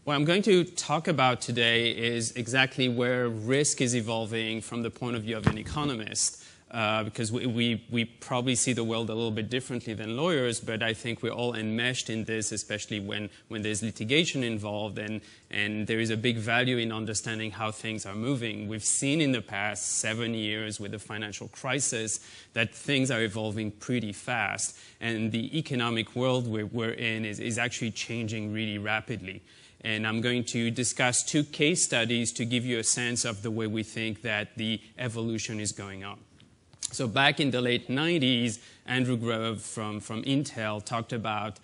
What I'm going to talk about today is exactly where risk is evolving from the point of view of an economist, because we probably see the world a little bit differently than lawyers, but I think we're all enmeshed in this, especially when there's litigation involved, and there is a big value in understanding how things are moving. We've seen in the past 7 years with the financial crisis that things are evolving pretty fast, and the economic world we're in is actually changing really rapidly. And I'm going to discuss 2 case studies to give you a sense of the way we think that the evolution is going on. So back in the late 90s, Andrew Grove from Intel talked about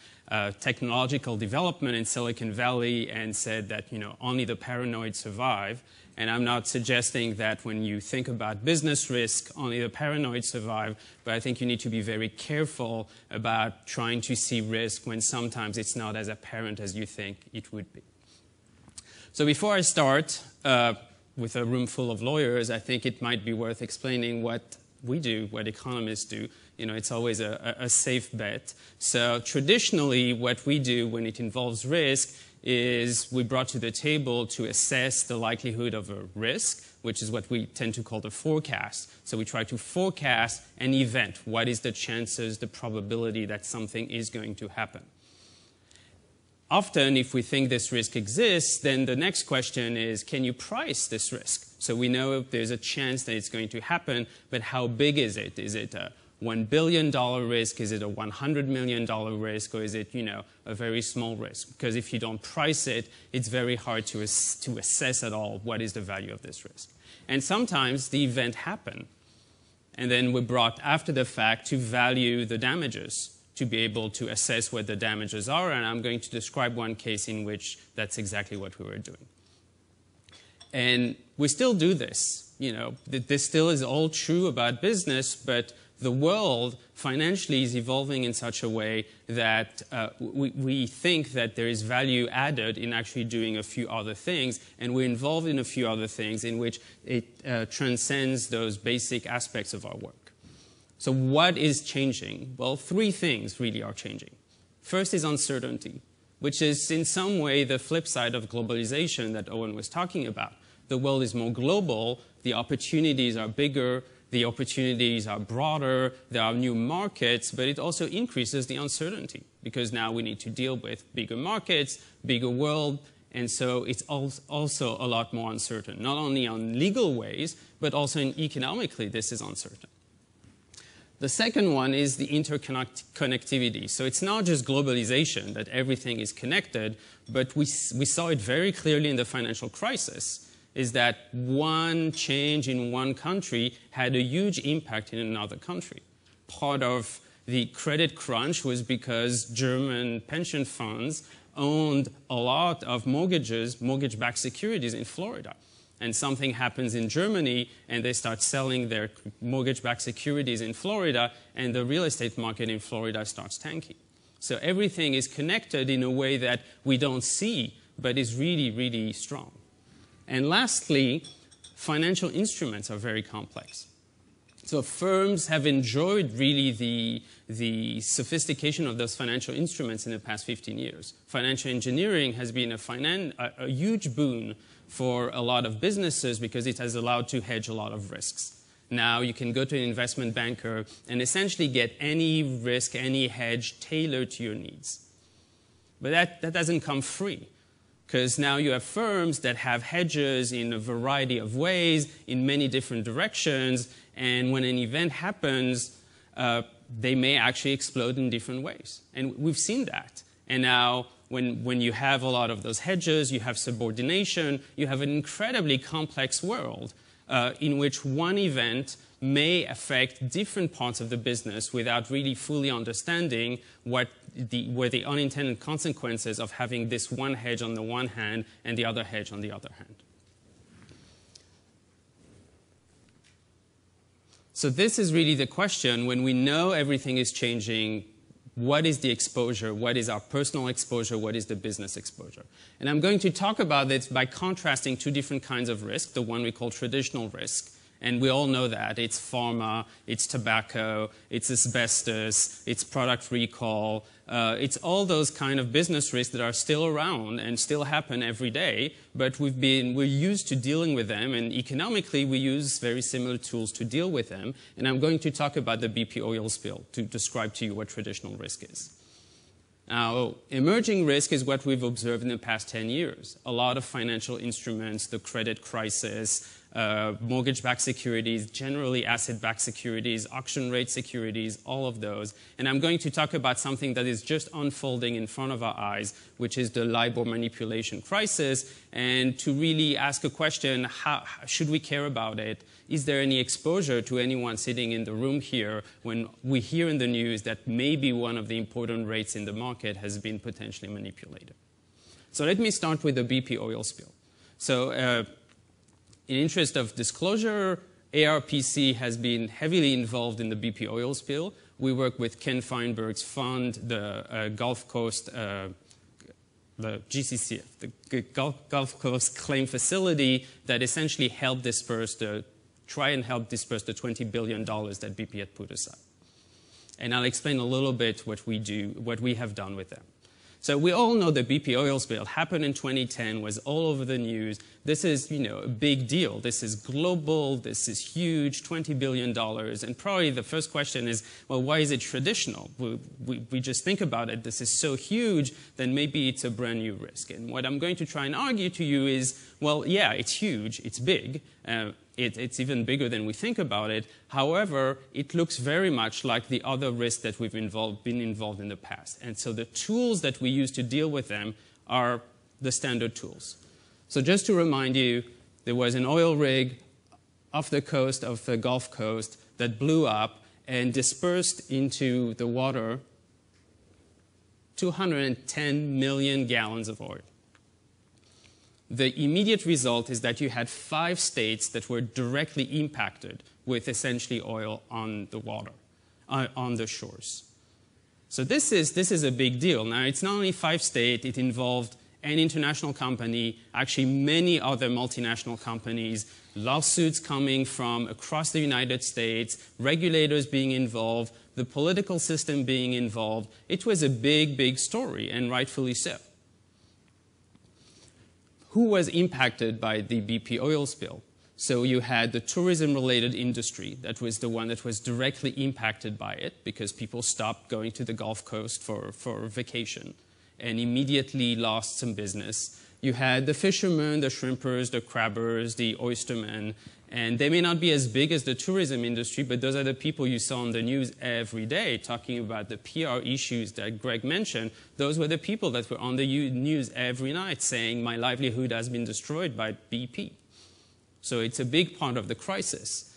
technological development in Silicon Valley and said that, only the paranoid survive. And I'm not suggesting that when you think about business risk, only the paranoid survive, but I think you need to be very careful about trying to see risk when sometimes it's not as apparent as you think it would be. So before I start with a room full of lawyers, I think it might be worth explaining what we do, what economists do. It's always a safe bet. So traditionally, what we do when it involves risk is we brought to the table to assess the likelihood of a risk, which is what we tend to call the forecast. So we try to forecast an event. What is the chances, the probability that something is going to happen? Often, if we think this risk exists, then the next question is, can you price this risk? So we know there's a chance that it's going to happen, but how big is it? Is it a $1 billion risk? Is it a $100 million risk? Or is it, a very small risk? Because if you don't price it, it's very hard to assess at all what is the value of this risk. And sometimes the event happened, and then we're brought after the fact to value the damages, to be able to assess what the damages are, and I'm going to describe one case in which that's exactly what we were doing. And we still do this. This still is all true about business, but the world financially is evolving in such a way that we think that there is value added in actually doing a few other things, and we're involved in a few other things in which it transcends those basic aspects of our work. So what is changing? Well, 3 things really are changing. First is uncertainty, which is in some way the flip side of globalization that Owen was talking about. The world is more global, the opportunities are bigger, the opportunities are broader, there are new markets, but it also increases the uncertainty because now we need to deal with bigger markets, bigger world, and so it's also a lot more uncertain, not only on legal ways, but also economically this is uncertain. The second one is the interconnectivity. So it's not just globalization, that everything is connected, but we saw it very clearly in the financial crisis, is that one change in one country had a huge impact in another country. Part of the credit crunch was because German pension funds owned a lot of mortgage-backed securities in Florida. And something happens in Germany, and they start selling their mortgage-backed securities in Florida, and the real estate market in Florida starts tanking. So everything is connected in a way that we don't see, but is really, really strong. And lastly, financial instruments are very complex. So firms have enjoyed really the sophistication of those financial instruments in the past 15 years. Financial engineering has been a huge boon for a lot of businesses because it has allowed to hedge a lot of risks. Now you can go to an investment banker and essentially get any risk, any hedge tailored to your needs. But that doesn't come free, because now you have firms that have hedges in a variety of ways, in many different directions, and when an event happens, they may actually explode in different ways. And we've seen that. And now when you have a lot of those hedges, you have subordination, you have an incredibly complex world in which one event may affect different parts of the business without really fully understanding what were the unintended consequences of having this one hedge on the one hand and the other hedge on the other hand. So this is really the question. When we know everything is changing, what is the exposure? What is our personal exposure? What is the business exposure? And I'm going to talk about this by contrasting 2 different kinds of risk, the one we call traditional risk And we all know that. It's pharma, it's tobacco, it's asbestos, it's product recall. It's all those kind of business risks that are still around and still happen every day, but we're used to dealing with them, and economically we use very similar tools to deal with them. And I'm going to talk about the BP oil spill to describe to you what traditional risk is. Now, emerging risk is what we've observed in the past 10 years. A lot of financial instruments, the credit crisis, mortgage-backed securities, generally asset-backed securities, auction rate securities, all of those. And I'm going to talk about something that is just unfolding in front of our eyes, which is the LIBOR manipulation crisis, and to really ask a question, how should we care about it? Is there any exposure to anyone sitting in the room here when we hear in the news that maybe one of the important rates in the market has been potentially manipulated? So let me start with the BP oil spill. So in interest of disclosure, ARPC has been heavily involved in the BP oil spill. We work with Ken Feinberg's fund, the Gulf Coast, the GCCF, the Gulf Coast Claim Facility, that essentially helped try and help disperse the $20 billion that BP had put aside. And I'll explain a little bit what we have done with them. So we all know the BP oil spill happened in 2010, was all over the news. This is, a big deal. This is global. This is huge, $20 billion. And probably the first question is, well, why is it traditional? We just think about it. This is so huge, then maybe it's a brand new risk. And what I'm going to try and argue to you is, well, yeah, it's huge. It's big. It's even bigger than we think about it. However, it looks very much like the other risks that we've been involved in the past. And so the tools that we use to deal with them are the standard tools. So just to remind you, there was an oil rig off the coast of the Gulf Coast that blew up and dispersed into the water 210 million gallons of oil. The immediate result is that you had 5 states that were directly impacted with essentially oil on the water, on the shores. So this is a big deal. Now, it's not only 5 states, it involved an international company, actually many other multinational companies, lawsuits coming from across the United States, regulators being involved, the political system being involved. It was a big, big story, and rightfully so. Who was impacted by the BP oil spill? So you had the tourism-related industry. That was the one that was directly impacted by it because people stopped going to the Gulf Coast for vacation and immediately lost some business. You had the fishermen, the shrimpers, the crabbers, the oystermen, and they may not be as big as the tourism industry, but those are the people you saw on the news every day talking about the PR issues that Greg mentioned. Those were the people that were on the news every night saying, my livelihood has been destroyed by BP. So it's a big part of the crisis.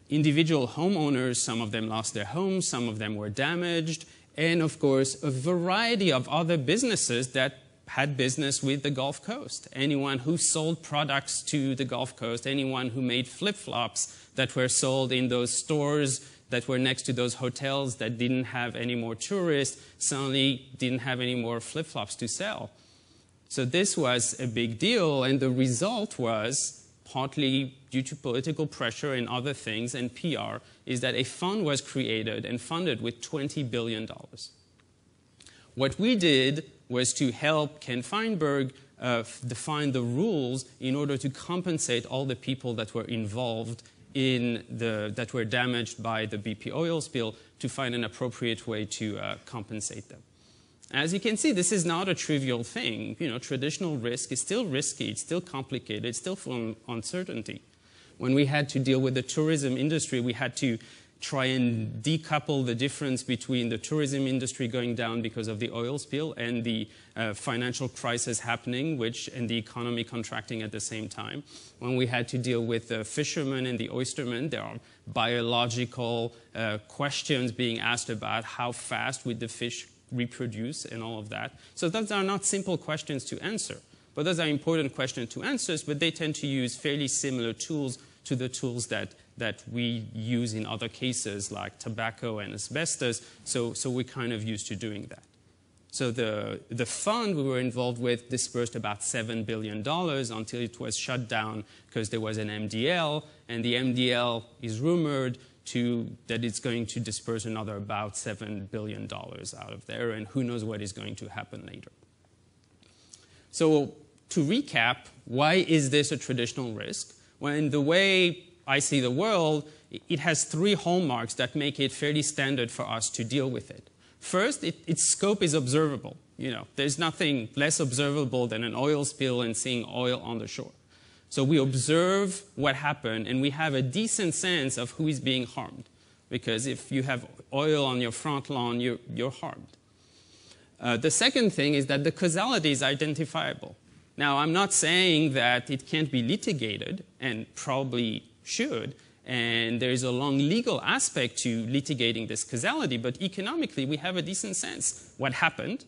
Individual homeowners, some of them lost their homes, some of them were damaged, and of course, a variety of other businesses that had business with the Gulf Coast. Anyone who sold products to the Gulf Coast, anyone who made flip-flops that were sold in those stores that were next to those hotels that didn't have any more tourists, suddenly didn't have any more flip-flops to sell. So this was a big deal, and the result was, partly due to political pressure and other things and PR, is that a fund was created and funded with $20 billion. What we did was to help Ken Feinberg define the rules in order to compensate all the people that were involved that were damaged by the BP oil spill, to find an appropriate way to compensate them. As you can see, this is not a trivial thing. Traditional risk is still risky, it's still complicated, it's still full of uncertainty. When we had to deal with the tourism industry, we had to try and decouple the difference between the tourism industry going down because of the oil spill and the financial crisis happening, and the economy contracting at the same time. When we had to deal with the fishermen and the oystermen, there are biological questions being asked about how fast would the fish reproduce and all of that. So those are not simple questions to answer, but those are important questions to answer, but they tend to use fairly similar tools to the tools that we use in other cases like tobacco and asbestos, so we're kind of used to doing that. So the fund we were involved with dispersed about $7 billion until it was shut down because there was an MDL, and the MDL is rumored that it's going to disperse another about $7 billion out of there, and who knows what is going to happen later. So to recap, why is this a traditional risk? Well, in the way I see the world, it has three hallmarks that make it fairly standard for us to deal with it. First, its scope is observable. There's nothing less observable than an oil spill and seeing oil on the shore. So we observe what happened, and we have a decent sense of who is being harmed. Because if you have oil on your front lawn, you're harmed. The second thing is that the causality is identifiable. Now, I'm not saying that it can't be litigated, and probably should, and there is a long legal aspect to litigating this causality, but economically we have a decent sense what happened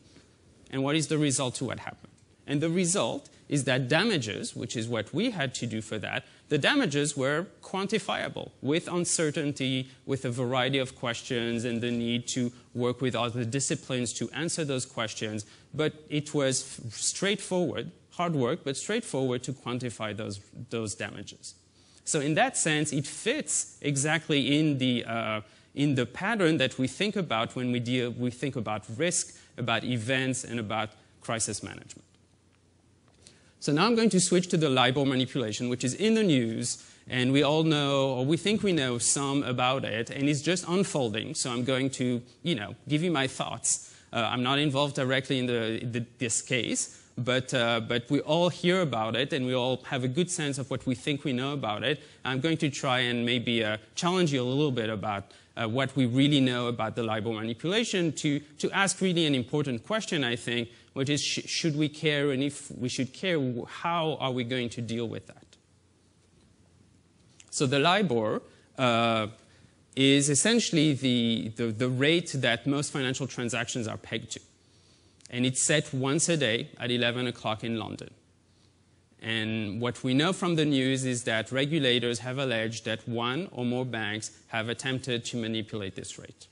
and what is the result to what happened. And the result is that damages, which is what we had to do for that, the damages were quantifiable with uncertainty, with a variety of questions and the need to work with other disciplines to answer those questions, but it was straightforward, hard work, but straightforward to quantify those damages. So in that sense, it fits exactly in the pattern that we think about when we think about risk, about events, and about crisis management. So now I'm going to switch to the LIBOR manipulation, which is in the news, and we all know, or we think we know some about it, and it's just unfolding. So I'm going to, give you my thoughts. I'm not involved directly in this case. But we all hear about it, and we all have a good sense of what we think we know about it. I'm going to try and maybe challenge you a little bit about what we really know about the LIBOR manipulation to ask really an important question, I think, which is should we care, and if we should care, how are we going to deal with that? So the LIBOR is essentially the rate that most financial transactions are pegged to. And it's set once a day at 11 o'clock in London. And what we know from the news is that regulators have alleged that one or more banks have attempted to manipulate this rate.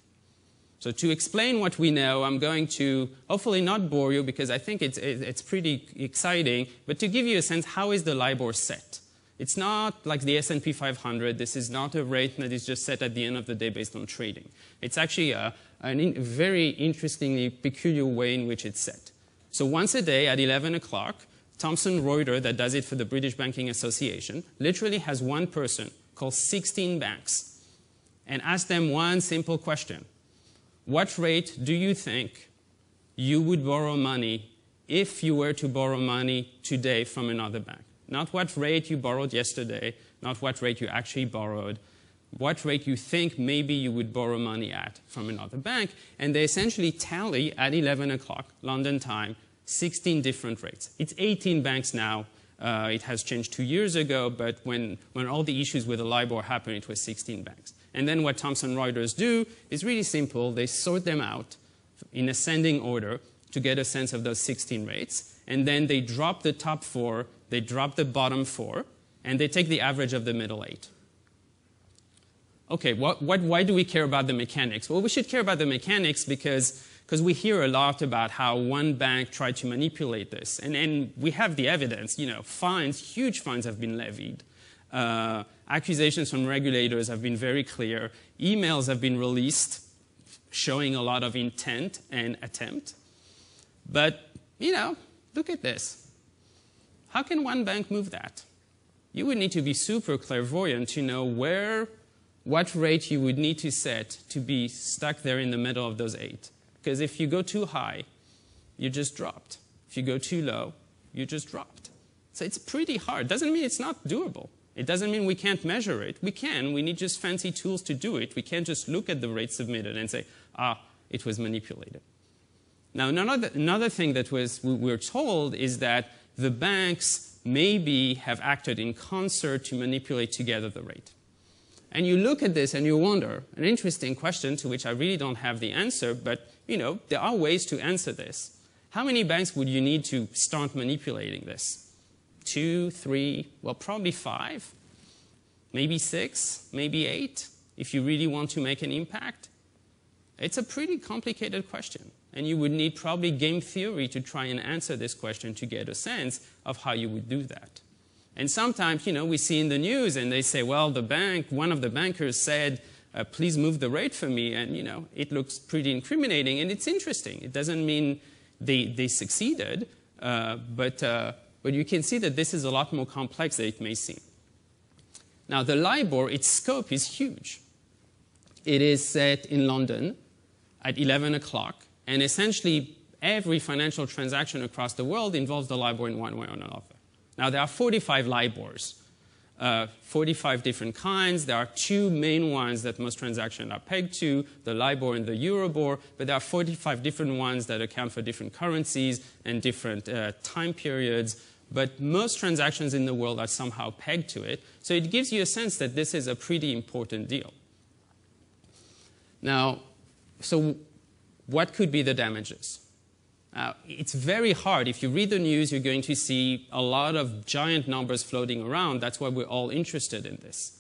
So to explain what we know, I'm going to hopefully not bore you because I think it's pretty exciting, but to give you a sense, how is the LIBOR set? It's not like the S&P 500. This is not a rate that is just set at the end of the day based on trading. It's actually a very interestingly peculiar way in which it's set. So once a day at 11 o'clock, Thomson Reuters, that does it for the British Banking Association, literally has one person call 16 banks and ask them one simple question. What rate do you think you would borrow money if you were to borrow money today from another bank? Not what rate you borrowed yesterday, not what rate you actually borrowed, what rate you think maybe you would borrow money at from another bank, and they essentially tally at 11 o'clock, London time, 16 different rates. It's 18 banks now. It has changed 2 years ago, but when all the issues with the LIBOR happened, it was 16 banks. And then what Thomson Reuters do is really simple. They sort them out in ascending order to get a sense of those 16 rates, and then they drop the top 4, they drop the bottom 4, and they take the average of the middle 8. Okay, why do we care about the mechanics? Well, we should care about the mechanics because we hear a lot about how one bank tried to manipulate this. And we have the evidence. Fines, huge fines have been levied. Accusations from regulators have been very clear. Emails have been released showing a lot of intent and attempt. But, look at this. How can one bank move that? You would need to be super clairvoyant to know what rate you would need to set to be stuck there in the middle of those 8. Because if you go too high, you just dropped. If you go too low, you just dropped. So it's pretty hard. Doesn't mean it's not doable. It doesn't mean we can't measure it. We can. We need just fancy tools to do it. We can't just look at the rate submitted and say, it was manipulated. Now, another thing that we're told is that the banks maybe have acted in concert to manipulate together the rate. And you look at this and you wonder, an interesting question to which I really don't have the answer, but there are ways to answer this. How many banks would you need to start manipulating this? 2, 3, well, probably 5, maybe 6, maybe 8, if you really want to make an impact? It's a pretty complicated question. And you would need probably game theory to try and answer this question to get a sense of how you would do that. And sometimes, we see in the news and they say, well, one of the bankers said, please move the rate for me. And, it looks pretty incriminating. And it's interesting. It doesn't mean they succeeded. But you can see that this is a lot more complex than it may seem. Now, the LIBOR, its scope is huge. It is set in London at 11 o'clock. And essentially, every financial transaction across the world involves the LIBOR in one way or another. Now, there are 45 LIBORs, 45 different kinds. There are two main ones that most transactions are pegged to, the LIBOR and the Euribor. But there are 45 different ones that account for different currencies and different time periods. But most transactions in the world are somehow pegged to it. So it gives you a sense that this is a pretty important deal. Now, so what could be the damages? It's very hard. If you read the news, you're going to see a lot of giant numbers floating around. That's why we're all interested in this.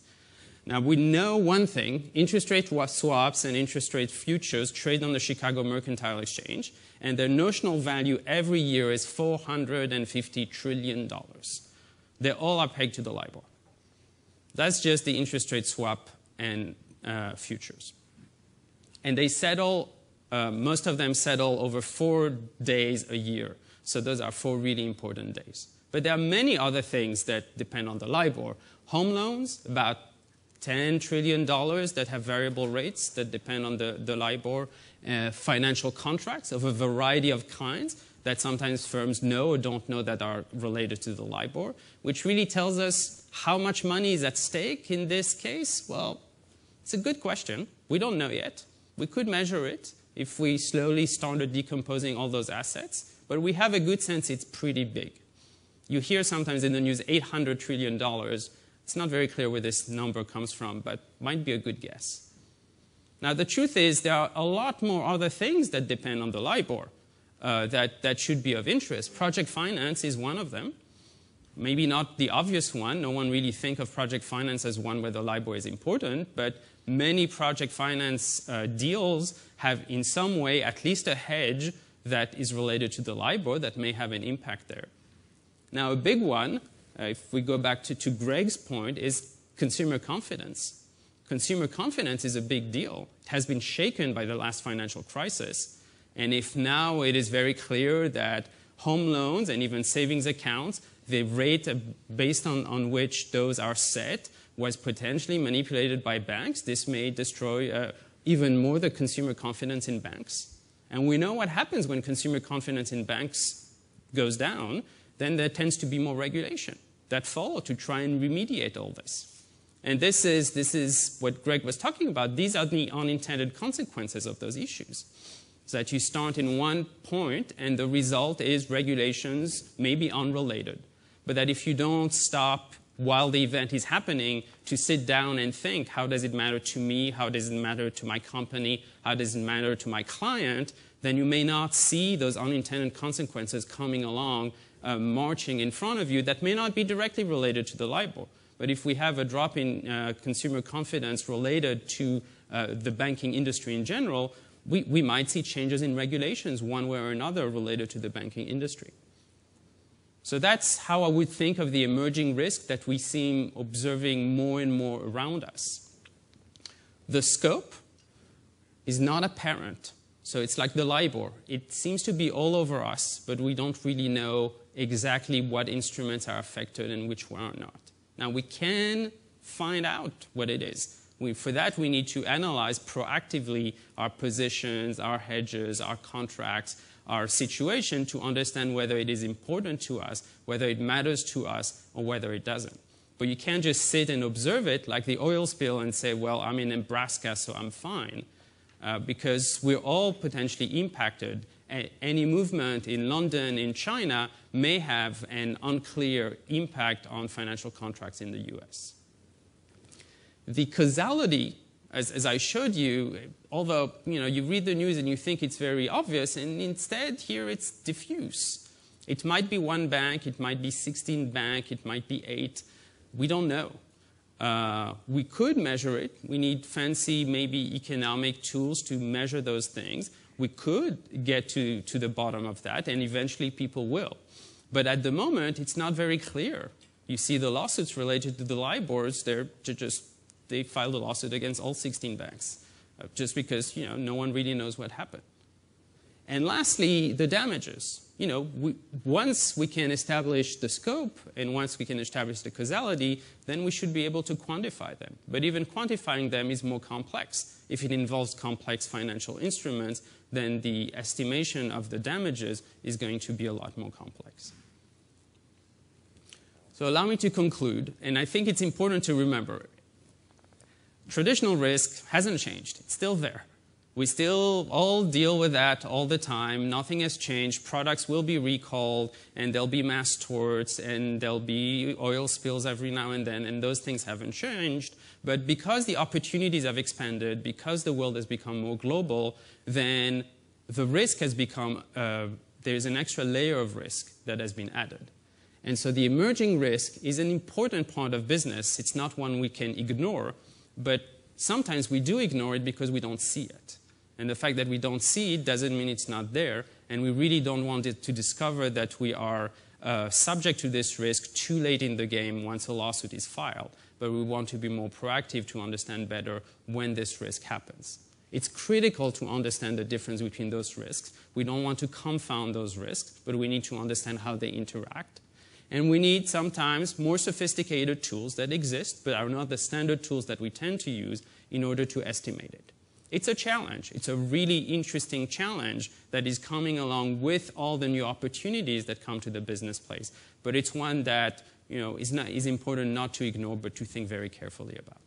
Now, we know one thing. Interest rate swaps and interest rate futures trade on the Chicago Mercantile Exchange, and their notional value every year is $450 trillion. They all are pegged to the LIBOR. That's just the interest rate swap and futures. And they settle, most of them settle over 4 days a year. So those are 4 really important days. But there are many other things that depend on the LIBOR. Home loans, about $10 trillion that have variable rates that depend on the LIBOR. Financial contracts of a variety of kinds that sometimes firms know or don't know that are related to the LIBOR, which really tells us how much money is at stake in this case. Well, it's a good question. We don't know yet. We could measure it if we slowly started decomposing all those assets, but we have a good sense it's pretty big. You hear sometimes in the news $800 trillion. It's not very clear where this number comes from, but might be a good guess. Now, the truth is there are a lot more other things that depend on the LIBOR that should be of interest. Project finance is one of them. Maybe not the obvious one. No one really thinks of project finance as one where the LIBOR is important, but many project finance deals have in some way at least a hedge that is related to the LIBOR that may have an impact there. Now, a big one, if we go back to Greg's point, is consumer confidence. Consumer confidence is a big deal. It has been shaken by the last financial crisis. And if now it is very clear that home loans and even savings accounts, the rate based on which those are set was potentially manipulated by banks, this may destroy even more the consumer confidence in banks. And we know what happens when consumer confidence in banks goes down. Then there tends to be more regulation that follow to try and remediate all this. And this is what Greg was talking about. These are the unintended consequences of those issues. So that you start in one point and the result is regulations may be unrelated. But that if you don't stop while the event is happening to sit down and think, how does it matter to me? How does it matter to my company? How does it matter to my client? Then you may not see those unintended consequences coming along, marching in front of you that may not be directly related to the LIBOR. But if we have a drop in consumer confidence related to the banking industry in general, we might see changes in regulations one way or another related to the banking industry. So that's how I would think of the emerging risk that we seem observing more and more around us. The scope is not apparent. So it's like the LIBOR. It seems to be all over us, but we don't really know exactly what instruments are affected and which one are not. Now, we can find out what it is. For that, we need to analyze proactively our positions, our hedges, our contracts, our situation to understand whether it is important to us, whether it matters to us, or whether it doesn't. But you can't just sit and observe it like the oil spill and say, well, I'm in Nebraska, so I'm fine. Because we're all potentially impacted. Any movement in London, in China, may have an unclear impact on financial contracts in the US. The causality, as I showed you, although you read the news and you think it's very obvious, and instead here it's diffuse. It might be one bank, it might be 16 banks, it might be 8. We don't know. We could measure it. We need fancy, maybe economic tools to measure those things. We could get to the bottom of that, and eventually people will. But at the moment, it's not very clear. You see the lawsuits related to the LIBORs, they filed a lawsuit against all 16 banks, just because no one really knows what happened. And lastly, the damages. Once we can establish the scope and once we can establish the causality, then we should be able to quantify them. But even quantifying them is more complex. If it involves complex financial instruments, then the estimation of the damages is going to be a lot more complex. So allow me to conclude, and I think it's important to remember, traditional risk hasn't changed. It's still there. We still all deal with that all the time. Nothing has changed. Products will be recalled, and there'll be mass torts, and there'll be oil spills every now and then, and those things haven't changed. But because the opportunities have expanded, because the world has become more global, then the risk has become, there's an extra layer of risk that has been added. And so the emerging risk is an important part of business. It's not one we can ignore, but sometimes we do ignore it because we don't see it. And the fact that we don't see it doesn't mean it's not there, and we really don't want it to discover that we are subject to this risk too late in the game once a lawsuit is filed. But we want to be more proactive to understand better when this risk happens. It's critical to understand the difference between those risks. We don't want to confound those risks, but we need to understand how they interact. And we need sometimes more sophisticated tools that exist, but are not the standard tools that we tend to use in order to estimate it. It's a challenge. It's a really interesting challenge that is coming along with all the new opportunities that come to the business place. But it's one that is important not to ignore, but to think very carefully about.